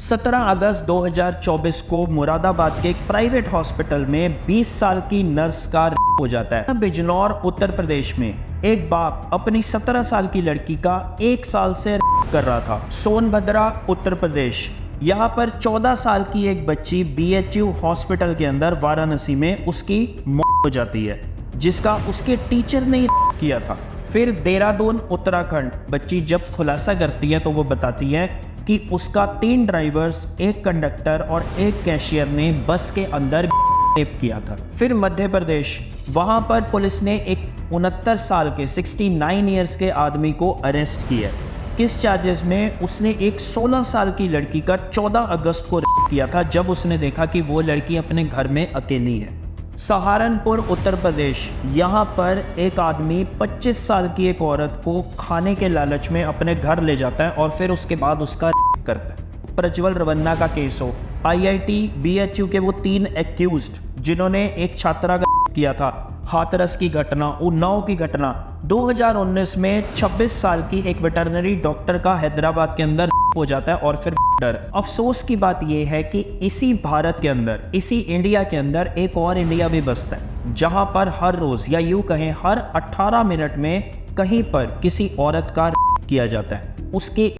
17 अगस्त 2024 को मुरादाबाद के एक प्राइवेट हॉस्पिटल में 20 साल की नर्स का रेप हो जाता है। बिजनौर उत्तर प्रदेश में एक बाप अपनी 17 साल की लड़की का 1 साल से रेप कर रहा था। सोनभद्रा उत्तर प्रदेश, यहाँ पर 14 साल की एक बच्ची BHU हॉस्पिटल के अंदर वाराणसी में उसकी मौत हो जाती है, जिसका उसके टीचर ने किया था। फिर देहरादून उत्तराखंड, बच्ची जब खुलासा करती है तो वो बताती है कि उसका 3 ड्राइवर्स, एक कंडक्टर और एक कैशियर ने बस के अंदर रेप किया था। फिर मध्य प्रदेश, वहां पर पुलिस ने एक 69 साल के 69 ईयर्स के आदमी को अरेस्ट किया। किस चार्जेस में? उसने एक 16 साल की लड़की का 14 अगस्त को रेप किया था, जब उसने देखा कि वो लड़की अपने घर में अकेली है। सहारनपुर उत्तर प्रदेश, यहाँ पर एक आदमी 25 साल की एक औरत को खाने के लालच में अपने घर ले जाता है और फिर उसके बाद उसका रेप करता है। प्रज्वल रवन्ना का केस हो, IIT BHU के वो 3 एक्यूज्ड जिन्होंने एक छात्रा का रेप किया था, हाथरस की घटना, उन्नाव की घटना। 2019 में 26 साल की एक वेटरनरी डॉक्टर का हैदराबाद के अंदर हो जाता है और फिर डर। अफसोस की बात यह है कि इसी भारत के अंदर, इसी इंडिया के अंदर एक और इंडिया भी बसता है, जहां पर हर रोज या यूं कहें हर 18 मिनट में कहीं पर किसी औरत का किया जाता है। उसके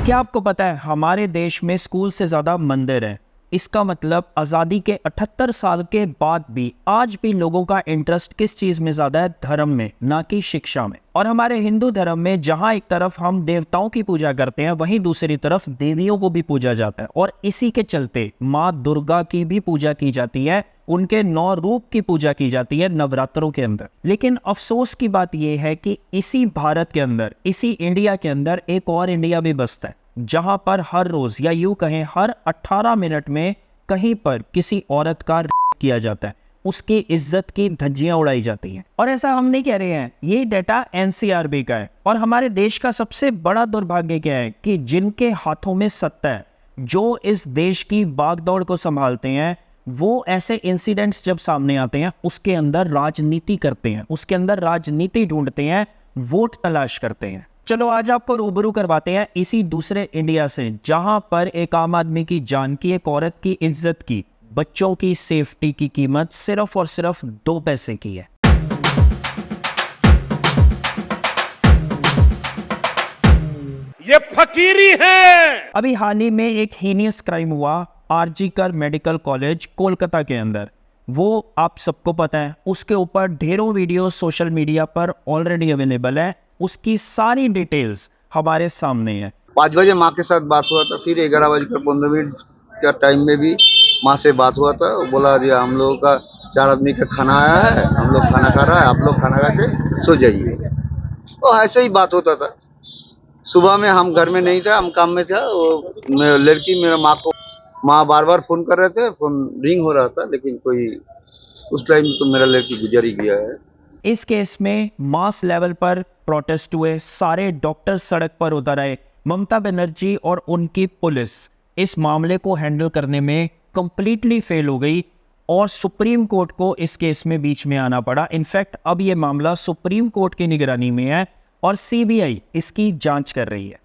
क्या आपको पता है हमारे देश में स्कूल से ज़्यादा मंदिर हैं? इसका मतलब आज़ादी के 78 साल के बाद भी आज भी लोगों का इंटरेस्ट किस चीज़ में ज़्यादा है? धर्म में, ना कि शिक्षा में। और हमारे हिंदू धर्म में जहाँ एक तरफ हम देवताओं की पूजा करते हैं, वहीं दूसरी तरफ देवियों को भी पूजा जाता है। और इसी के चलते माँ दुर्गा की भी पूजा की जाती है, उनके 9 रूप की पूजा की जाती है नवरात्रों के अंदर। लेकिन अफसोस की बात यह है कि इसी भारत के अंदर, इसी इंडिया के अंदर एक और इंडिया भी बसता है, जहां पर हर रोज या यूं कहें हर 18 मिनट में कहीं पर किसी औरत का रेप किया जाता है, उसकी इज्जत की धज्जियां उड़ाई जाती हैं। और ऐसा हम नहीं कह रहे हैं, ये डेटा NCRB का है। और हमारे देश का सबसे बड़ा दुर्भाग्य क्या है कि जिनके हाथों में सत्ता है, जो इस देश की बागडोर को संभालते हैं, वो ऐसे इंसिडेंट्स जब सामने आते हैं उसके अंदर राजनीति करते हैं, उसके अंदर राजनीति ढूंढते हैं, वोट तलाश करते हैं। चलो आज आपको रूबरू करवाते हैं इसी दूसरे इंडिया से, जहां पर एक आम आदमी की जान की, एक औरत की इज्जत की, बच्चों की सेफ्टी की कीमत सिर्फ और सिर्फ 2 पैसे की है। ये फकीरी है। अभी हाल ही में एक हीनियस क्राइम हुआ RG कर मेडिकल कॉलेज कोलकाता के अंदर। वो आप सबको पता है, उसके ऊपर ढेरों वीडियो सोशल मीडिया पर ऑलरेडी अवेलेबल है। उसकी सारी डिटेल्स हमारे सामने है। 5 बजे माँ के साथ बात हुआ था, फिर 11:15 का टाइम में भी माँ से बात हुआ था। वो बोला जी हम लोगों का 4 आदमी का खाना आया है, हम लोग खाना खा रहा है, आप लोग खाना खा के सो जाइए। तो ऐसे ही बात होता था। सुबह में हम घर में नहीं था, हम काम में था। वो लड़की मेरा माँ बार फोन कर रहे थे, फोन रिंग हो रहा था, लेकिन कोई उस टाइम तो मेरा लड़की गुजर ही गया है। इस केस में मास लेवल पर प्रोटेस्ट हुए, सारे डॉक्टर सड़क पर उतर आए। ममता बनर्जी और उनकी पुलिस इस मामले को हैंडल करने में कंप्लीटली फेल हो गई और सुप्रीम कोर्ट को इस केस में बीच में आना पड़ा। इनफैक्ट अब ये मामला सुप्रीम कोर्ट की निगरानी में है और CBI इसकी जांच कर रही है।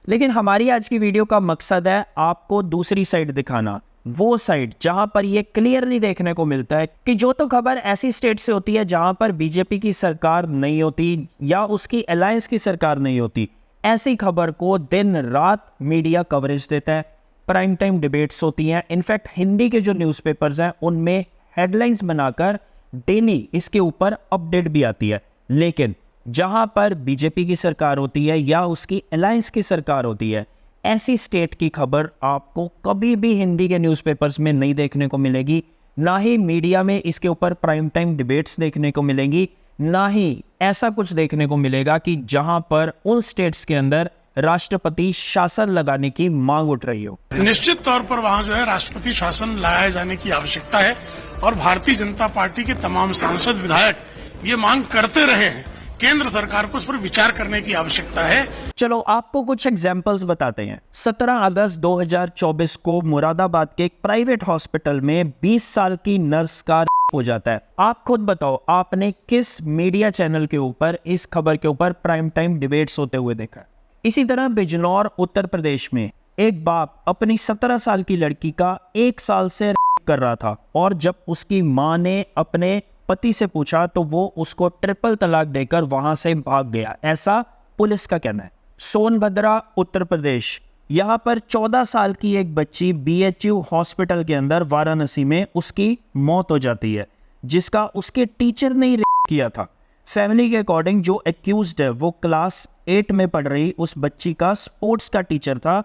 लेकिन हमारी आज की वीडियो का मकसद है आपको दूसरी साइड दिखाना, वो साइड जहां पर ये क्लियरली देखने को मिलता है कि जो तो खबर ऐसी स्टेट से होती है जहां पर BJP की सरकार नहीं होती या उसकी अलायंस की सरकार नहीं होती, ऐसी खबर को दिन रात मीडिया कवरेज देता है। प्राइम टाइम डिबेट्स होती हैं। इनफैक्ट हिंदी के जो न्यूज़पेपर्स हैं उनमें हेडलाइंस बनाकर डेली इसके ऊपर अपडेट भी आती है। लेकिन जहां पर BJP की सरकार होती है या उसकी अलायंस की सरकार होती है, ऐसी स्टेट की खबर आपको कभी भी हिंदी के न्यूज़पेपर्स में नहीं देखने को मिलेगी। ना ही मीडिया में इसके ऊपर प्राइम टाइम डिबेट्स देखने को मिलेगी, ना ही ऐसा कुछ देखने को मिलेगा कि जहां पर उन स्टेट्स के अंदर राष्ट्रपति शासन लगाने की मांग उठ रही हो। निश्चित तौर पर वहाँ जो है राष्ट्रपति शासन लाया जाने की आवश्यकता है और भारतीय जनता पार्टी के तमाम सांसद विधायक ये मांग करते रहे हैं केंद्र सरकार को उस पर विचार करने की आवश्यकता है। चलो आपको कुछ एग्जाम्पल्स बताते हैं। 17 अगस्त 2024 को मुरादाबाद के एक प्राइवेट हॉस्पिटल में 20 साल की नर्स का हो जाता है। आप खुद बताओ, आपने किस मीडिया चैनल के ऊपर इस खबर के ऊपर प्राइम टाइम डिबेट्स होते हुए देखा? इसी तरह बिजनौर उत्तर प्रदेश में एक बाप अपनी 17 साल की लड़की का 1 साल से कर रहा था, और जब उसकी मां ने अपने पति से पूछा तो वो उसको ट्रिपल तलाक देकर वहां से भाग गया, ऐसा पुलिस का कहना है। सोनभद्रा उत्तर प्रदेश, यहाँ पर 14 साल की एक बच्ची BHU हॉस्पिटल के अंदर वाराणसी में उसकी मौत हो जाती है, जिसका उसके टीचर ने रेप किया था। फैमिली के अकॉर्डिंग जो एक्यूज्ड है वो क्लास 8 में पढ़ रही उस बच्ची का स्पोर्ट्स का टीचर था,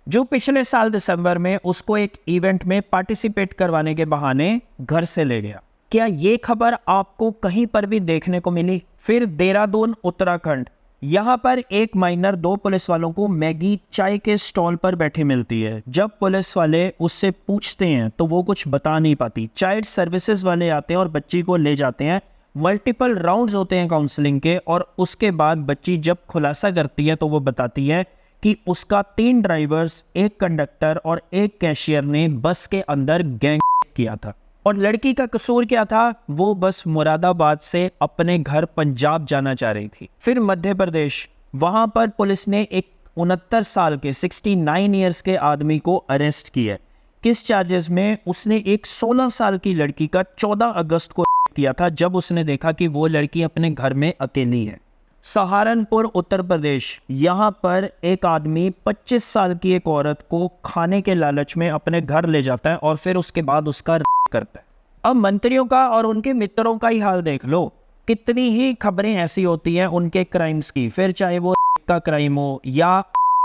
जो पिछले साल दिसंबर में उसको एक इवेंट में पार्टिसिपेट करवाने के बहाने घर से ले गया। क्या ये खबर आपको कहीं पर भी देखने को मिली? फिर देहरादून उत्तराखंड, यहाँ पर एक माइनर 2 पुलिस वालों को मैगी चाय के स्टॉल पर बैठे मिलती है। जब पुलिस वाले उससे पूछते हैं तो वो कुछ बता नहीं पाती। चाइल्ड सर्विसेज वाले आते हैं और बच्ची को ले जाते हैं। मल्टीपल राउंड्स होते हैं काउंसलिंग के, और उसके बाद बच्ची जब खुलासा करती है तो वो बताती है कि उसका 3 ड्राइवर्स, 1 कंडक्टर और 1 कैशियर ने बस के अंदर गैंग किया था। और लड़की का कसूर क्या था? वो बस मुरादाबाद से अपने घर पंजाब जाना चाह रही थी। फिर मध्य प्रदेश, वहां पर पुलिस ने एक 69 साल के 69 ईयर्स के आदमी को अरेस्ट किया। किस चार्जेस में? उसने एक 16 साल की लड़की का 14 अगस्त को किया था, जब उसने देखा कि वो लड़की अपने घर में अकेली है। सहारनपुर उत्तर प्रदेश, यहाँ पर एक आदमी 25 साल की एक औरत को खाने के लालच में अपने घर ले जाता है और फिर उसके बाद उसका करता है। अब मंत्रियों का और उनके मित्रों का ही हाल देख लो। कितनी ही खबरें ऐसी होती हैं उनके क्राइम्स की, फिर चाहे वो का क्राइम हो या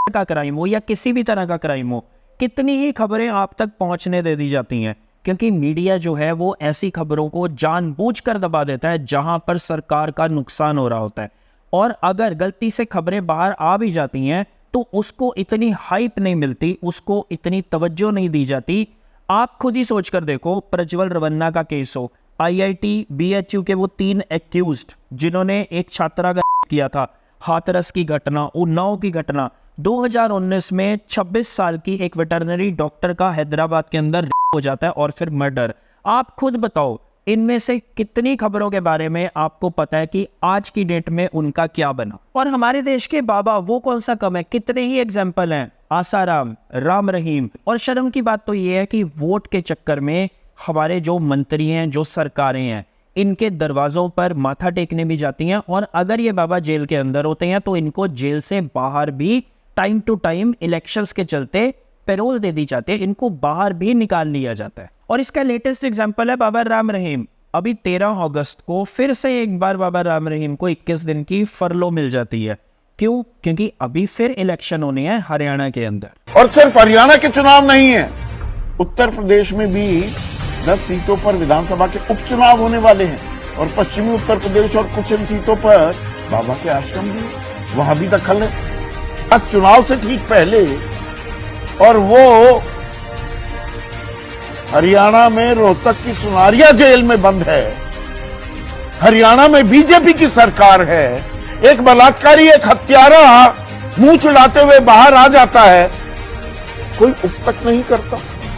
का क्राइम हो या किसी भी तरह का क्राइम हो, कितनी ही खबरें आप तक पहुंचने दे दी जाती हैं, क्योंकि मीडिया जो है वो ऐसी खबरों को जानबूझकर दबा देता है जहां पर सरकार का नुकसान हो रहा होता है। और अगर गलती से खबरें बाहर आ भी जाती हैं तो उसको इतनी हाइप नहीं मिलती, उसको इतनी तवज्जो नहीं दी जाती। आप खुद ही सोच कर देखो, प्रज्वल रवन्ना का केस हो, IIT BHU के वो 3 एक्यूज्ड जिन्होंने एक छात्रा का किया था, हाथरस की घटना, उन्नाव की घटना, 2019 में 26 साल की एक वेटरनरी डॉक्टर का हैदराबाद के अंदर हो जाता है और फिर मर्डर। आप खुद बताओ, इनमें से कितनी खबरों के बारे में आपको पता है कि आज की डेट में उनका क्या बना? और हमारे देश के बाबा वो कौन सा कम है, कितने ही एग्जाम्पल हैं, आसाराम, राम रहीम। और शर्म की बात तो ये है कि वोट के चक्कर में हमारे जो मंत्री हैं, जो सरकारें हैं, इनके दरवाजों पर माथा टेकने भी जाती हैं, और अगर ये बाबा जेल के अंदर होते हैं तो इनको जेल से बाहर भी टाइम टू टाइम इलेक्शंस के चलते पैरोल दे दी जाती है, इनको बाहर भी निकाल लिया जाता है। और इसका लेटेस्ट एग्जांपल है बाबा राम रहीम। अभी 13 अगस्त को फिर से एक बार बाबा राम रहीम को 21 दिन की फरलो मिल जाती है। क्यों? क्योंकि अभी फिर इलेक्शन होने हैं हरियाणा के अंदर। और सिर्फ हरियाणा के चुनाव नहीं है, उत्तर प्रदेश में भी 10 सीटों पर विधानसभा के उपचुनाव होने वाले हैं, और पश्चिमी उत्तर प्रदेश और कुछ इन सीटों पर बाबा के आश्रम भी, वहां भी दखल है। आज चुनाव से ठीक पहले, और वो हरियाणा में रोहतक की सुनारिया जेल में बंद है। हरियाणा में बीजेपी की सरकार है। एक बलात्कारी, एक हत्यारा मुंह चुड़ाते हुए बाहर आ जाता है, कोई उफ तक नहीं करता।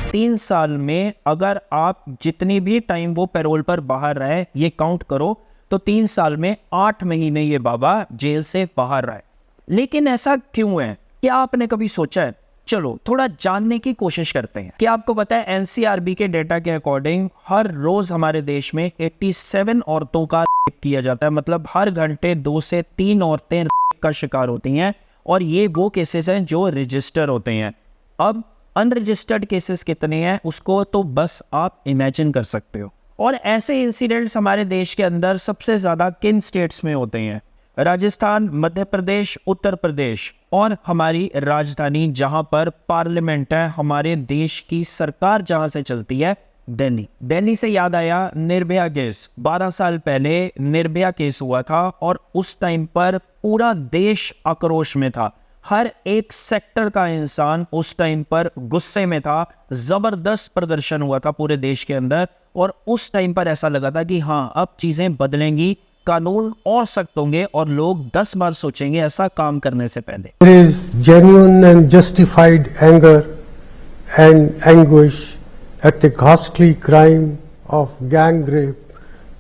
3 साल में अगर आप जितनी भी टाइम वो पैरोल पर बाहर रहे ये काउंट करो तो 3 साल में 8 महीने ये बाबा जेल से बाहर रहे। लेकिन ऐसा क्यों है? क्या आपने कभी सोचा है? चलो थोड़ा जानने की कोशिश करते हैं। क्या आपको पता है NCRB के डेटा के अकॉर्डिंग हर रोज हमारे देश में 87 औरतों का रेप किया जाता है, मतलब हर घंटे 2 से 3 औरतें रेप का शिकार होती हैं, और ये वो केसेस हैं जो रजिस्टर होते हैं। अब अनरजिस्टर्ड केसेस कितने हैं उसको तो बस आप इमेजिन कर सकते हो। और ऐसे इंसिडेंट्स हमारे देश के अंदर सबसे ज्यादा किन स्टेट्स में होते हैं? राजस्थान, मध्य प्रदेश, उत्तर प्रदेश, और हमारी राजधानी जहां पर पार्लियामेंट है, हमारे देश की सरकार जहां से चलती है, दिल्ली। दिल्ली से याद आया निर्भया केस। 12 साल पहले निर्भया केस हुआ था और उस टाइम पर पूरा देश आक्रोश में था। हर एक सेक्टर का इंसान उस टाइम पर गुस्से में था। जबरदस्त प्रदर्शन हुआ था पूरे देश के अंदर, और उस टाइम पर ऐसा लगा था कि हाँ अब चीजें बदलेंगी, कानून और सख्त होंगे और लोग 10 बार सोचेंगे ऐसा काम करने से पहले। There is genuine and justified anger and anguish at the ghastly crime of gang rape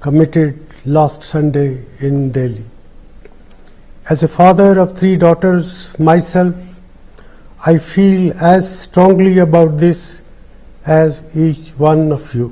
committed last Sunday in Delhi. As a father of 3 daughters myself, I feel as strongly about this as each one of you.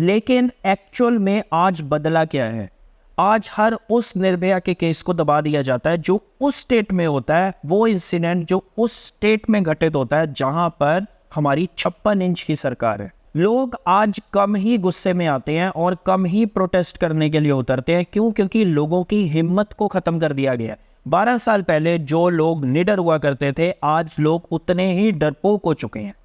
लेकिन actual में आज बदला क्या है? आज हर उस निर्भया के case को दबा दिया जाता है जो उस स्टेट में होता है, वो इंसिडेंट जो उस स्टेट में घटित होता है जहां पर हमारी 56 इंच की सरकार है। लोग आज कम ही गुस्से में आते हैं और कम ही प्रोटेस्ट करने के लिए उतरते हैं। क्यों? क्योंकि लोगों की हिम्मत को खत्म कर दिया गया। 12 साल पहले जो लोग निडर हुआ करते थे, आज लोग उतने ही डरपोक हो चुके हैं।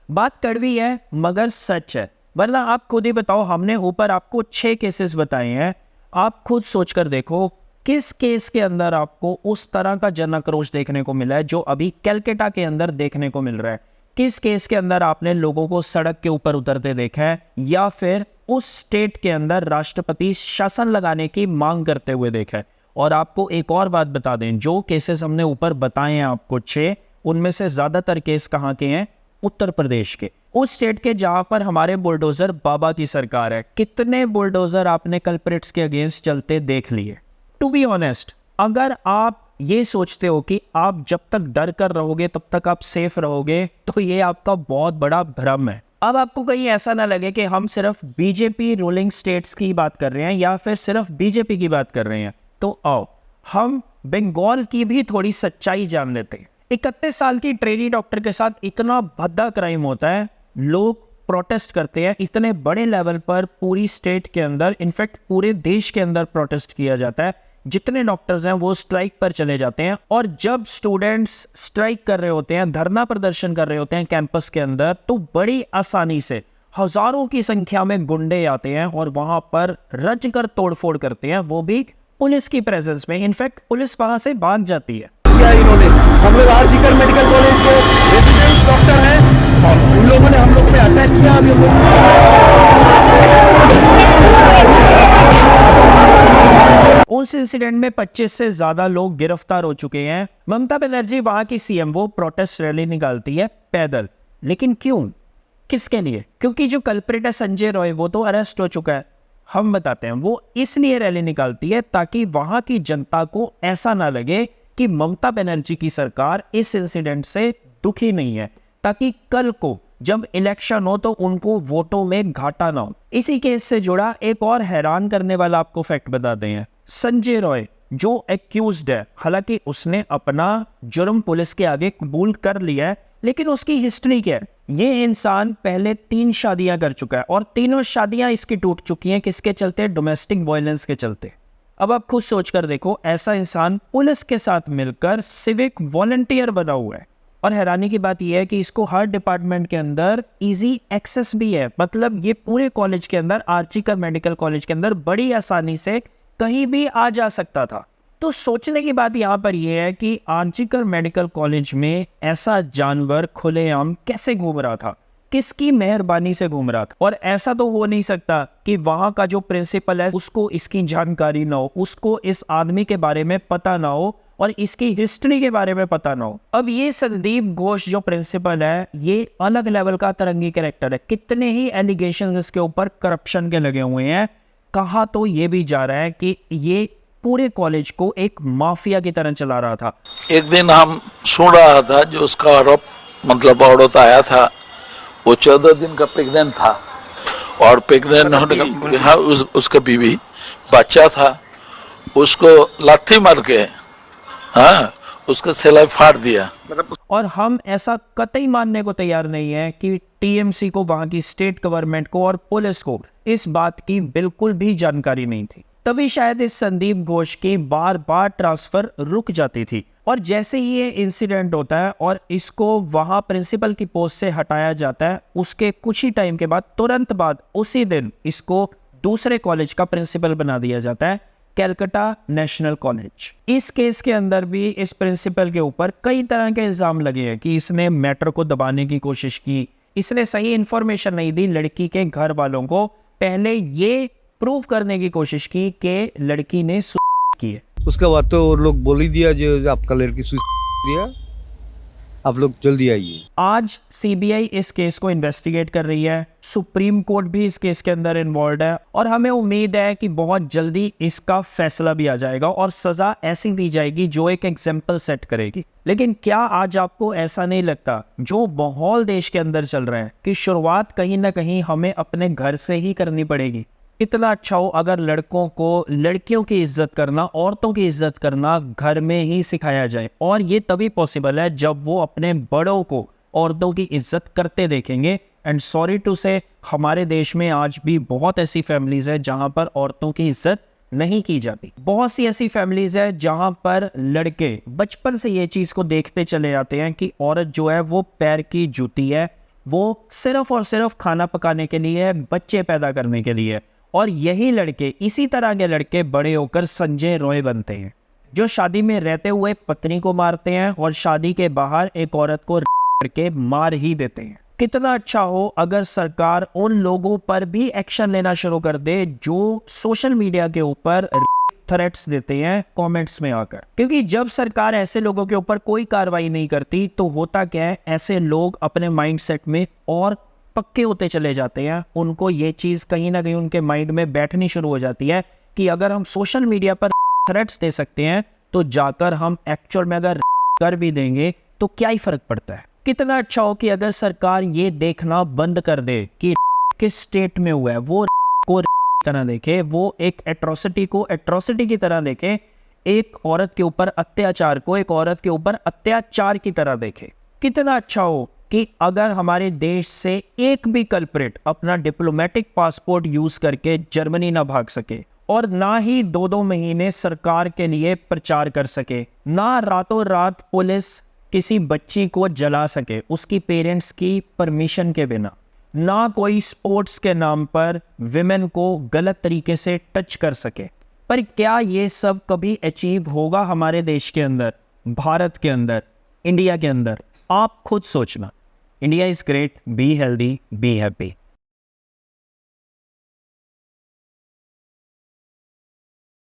बात कड़वी है मगर सच है, वरना आप खुद ही बताओ। हमने ऊपर आपको 6 केसेस बताए हैं, आप खुद सोचकर देखो किस केस के अंदर आपको उस तरह का जन आक्रोश देखने को मिला है जो अभी कलकत्ता के अंदर देखने को मिल रहा है। किस केस के अंदर आपने लोगों को सड़क के ऊपर उतरते देखा है या फिर उस स्टेट के अंदर राष्ट्रपति शासन लगाने की मांग करते हुए देखा है। और आपको एक और बात बता दें, जो केसेस हमने ऊपर बताए हैं आपको 6, उनमें से ज्यादातर केस कहाँ के हैं? उत्तर प्रदेश के, उस स्टेट के जहां पर हमारे बुलडोजर बाबा की सरकार है। कितने बुलडोजर आपने कल्प्रिट्स के अगेंस्ट चलते देख लिए। टू बी ऑनेस्ट, अगर आप ये सोचते हो कि आप जब तक डर कर रहोगे तब तक आप सेफ रहोगे, तो ये आपका बहुत बड़ा भ्रम है। अब आपको कहीं ऐसा ना लगे कि हम सिर्फ बीजेपी रूलिंग स्टेट्स की बात कर रहे हैं या फिर सिर्फ बीजेपी की बात कर रहे हैं, तो आओ हम बंगाल की भी थोड़ी सच्चाई जान लेते हैं। 31 साल की ट्रेनी डॉक्टर के साथ इतना भद्दा क्राइम होता है, लोग प्रोटेस्ट करते हैं इतने बड़े लेवल पर, पूरी स्टेट के अंदर, इनफैक्ट पूरे देश के अंदर प्रोटेस्ट किया जाता है। जितने डॉक्टर्स हैं वो स्ट्राइक पर चले जाते हैं, और जब स्टूडेंट्स स्ट्राइक कर रहे होते हैं, धरना प्रदर्शन कर रहे होते हैं कैंपस के अंदर, तो बड़ी आसानी से हजारों की संख्या में गुंडे आते हैं और वहां पर रच कर तोड़फोड़ करते हैं, वो भी पुलिस की प्रेजेंस में। इनफैक्ट पुलिस वहां से भाग जाती है। इन्होंने हम लोग आरजीकर मेडिकल कॉलेज के रेसिडेंस डॉक्टर हैं और इन लोगों ने हम लोग पे अटैक किया। अब उस इंसिडेंट में 25 से ज्यादा लोग गिरफ्तार हो चुके हैं। ममता बनर्जी वहां की सीएम, वो प्रोटेस्ट रैली निकालती है पैदल, लेकिन क्यों? किसके लिए? क्योंकि जो कल्प्रिट है संजय रॉय, वो तो अरेस्ट हो चुका है। हम बताते हैं, वो इसलिए रैली निकालती है ताकि वहां की जनता को ऐसा ना लगे कि ममता बनर्जी की सरकार इस इंसिडेंट से दुखी नहीं है, ताकि कल को जब इलेक्शन हो तो उनको वोटों में घाटा ना हो। इसी केस से जुड़ा एक और हैरान करने वाला आपको फैक्ट बताते हैं। संजय रॉय जो एक्यूज्ड है, हालांकि उसने अपना जुर्म पुलिस के आगे कबूल कर लिया है, लेकिन उसकी हिस्ट्री क्या है? ये इंसान पहले 3 शादियां कर चुका है और तीनों शादियां इसकी टूट चुकी हैं। किसके चलते? डोमेस्टिक वायलेंस के चलते। अब आप खुद सोच कर देखो, ऐसा इंसान पुलिस के साथ मिलकर सिविक वॉलंटियर बना हुआ है। और हैरानी की बात यह है कि इसको हर डिपार्टमेंट के अंदर इजी एक्सेस भी है। मतलब ये पूरे कॉलेज के अंदर, आरजीकर मेडिकल कॉलेज के अंदर बड़ी आसानी से कहीं भी आ जा सकता था। तो सोचने की बात यहाँ पर यह है कि आरजीकर मेडिकल कॉलेज में ऐसा जानवर खुलेआम कैसे घूम रहा था, किसकी मेहरबानी से घूम रहा था। और ऐसा तो हो नहीं सकता कि वहां का जो प्रिंसिपल है उसको इसकी जानकारी ना हो, उसको इस आदमी के बारे में पता ना हो और इसकी हिस्ट्री के बारे में पता ना हो। अब ये संदीप घोष जो प्रिंसिपल है, ये अलग लेवल का तरंगी कैरेक्टर है। कितने ही एलिगेशंस इसके ऊपर करप्शन के लगे हुए हैं। कहा तो ये भी जा रहा है कि ये पूरे कॉलेज को एक माफिया की तरह चला रहा था। एक दिन हम सुन रहा था जो उसका आरोप, मतलब औरत आया था, वो 14 दिन का प्रेग्नेंट था और प्रेग्नेंट होने का, हाँ, उसका बीवी बच्चा था, उसको लाठी मार के, हाँ, उसका सिलाई फाड़ दिया। और हम ऐसा कतई मानने को तैयार नहीं है कि टीएमसी को, वहां की स्टेट गवर्नमेंट को और पुलिस को इस बात की बिल्कुल भी जानकारी नहीं थी। तभी शायद इस संदीप घोष की बार बार ट्रांसफर रुक जाती थी। और जैसे ही ये इंसिडेंट होता है और इसको वहां प्रिंसिपल की पोस्ट से हटाया जाता है, उसके कुछ ही टाइम के बाद, तुरंत बाद, उसी दिन इसको दूसरे कॉलेज का प्रिंसिपल बना दिया जाता है, कलकत्ता नेशनल कॉलेज। इस केस के अंदर भी इस प्रिंसिपल के ऊपर कई तरह के इल्जाम लगे हैं कि इसने मैटर को दबाने की कोशिश की, इसने सही इंफॉर्मेशन नहीं दी लड़की के घर वालों को। पहले ये प्रूव करने की कोशिश की कि लड़की ने सुसाइड की है। उसके बाद तो वो लोग बोल ही दिया जो आपका लड़की सुसाइड दिया, आप लोग जल्दी आइए। आज सीबीआई इस केस को इन्वेस्टिगेट कर रही है, सुप्रीम कोर्ट भी इस केस के अंदर इन्वॉल्व है और हमें उम्मीद है कि बहुत जल्दी इसका फैसला भी आ जाएगा और सजा ऐसी दी जाएगी जो एक एग्जाम्पल सेट करेगी। लेकिन क्या आज आपको ऐसा नहीं लगता जो माहौल देश के अंदर चल रहा है कि शुरुआत कहीं ना कहीं हमें अपने घर से ही करनी पड़ेगी? इतना अच्छा हो अगर लड़कों को लड़कियों की इज्जत करना, औरतों की इज्जत करना घर में ही सिखाया जाए, और ये तभी पॉसिबल है जब वो अपने बड़ों को औरतों की इज्जत करते देखेंगे। एंड सॉरी टू से, हमारे देश में आज भी बहुत ऐसी फैमिलीज है जहां पर औरतों की इज्जत नहीं की जाती। बहुत सी ऐसी फैमिलीज है जहां पर लड़के बचपन से ये चीज को देखते चले जाते हैं कि औरत जो है वो पैर की जूती है, वो सिर्फ और सिर्फ खाना पकाने के लिए, बच्चे पैदा करने के लिए। और यही लड़के, इसी तरह के लड़के बड़े होकर संजय रॉय बनते हैं, जो शादी में रहते हुए पत्नी को मारते हैं और शादी के बाहर एक औरत को करके मार ही देते हैं। कितना अच्छा हो अगर सरकार उन लोगों पर भी एक्शन लेना शुरू कर दे जो सोशल मीडिया के ऊपर थ्रेट्स देते हैं कमेंट्स में आकर, क्योंकि जब सरकार ऐसे लोगों के ऊपर कोई कार्रवाई नहीं करती तो होता क्या है, ऐसे लोग अपने माइंडसेट में और पक्के होते चले जाते हैं। उनको ये चीज़ कहीं ना कहीं उनके माइंड में बैठनी शुरू हो जाती है कि अगर हम सोशल मीडिया पर थ्रेट्स दे सकते हैं तो जाकर हम एक्चुअल में अगर कर भी देंगे तो क्या ही फर्क पड़ता है। कितना अच्छा हो कि अगर सरकार ये देखना बंद कर दे कि किस स्टेट में हुआ है, वो को तरह देखे, वो एक एट्रोसिटी को एट्रोसिटी की तरह देखे, एक औरत के ऊपर अत्याचार को एक औरत के ऊपर अत्याचार की तरह देखे। कितना अच्छा हो कि अगर हमारे देश से एक भी कल्प्रिट अपना डिप्लोमेटिक पासपोर्ट यूज करके जर्मनी ना भाग सके और ना ही 2-2 महीने सरकार के लिए प्रचार कर सके, ना रातों रात पुलिस किसी बच्ची को जला सके उसकी पेरेंट्स की परमिशन के बिना, ना कोई स्पोर्ट्स के नाम पर विमेन को गलत तरीके से टच कर सके। पर क्या ये सब कभी अचीव होगा हमारे देश के अंदर, भारत के अंदर, इंडिया के अंदर? आप खुद सोचना। India is great, be healthy, be happy.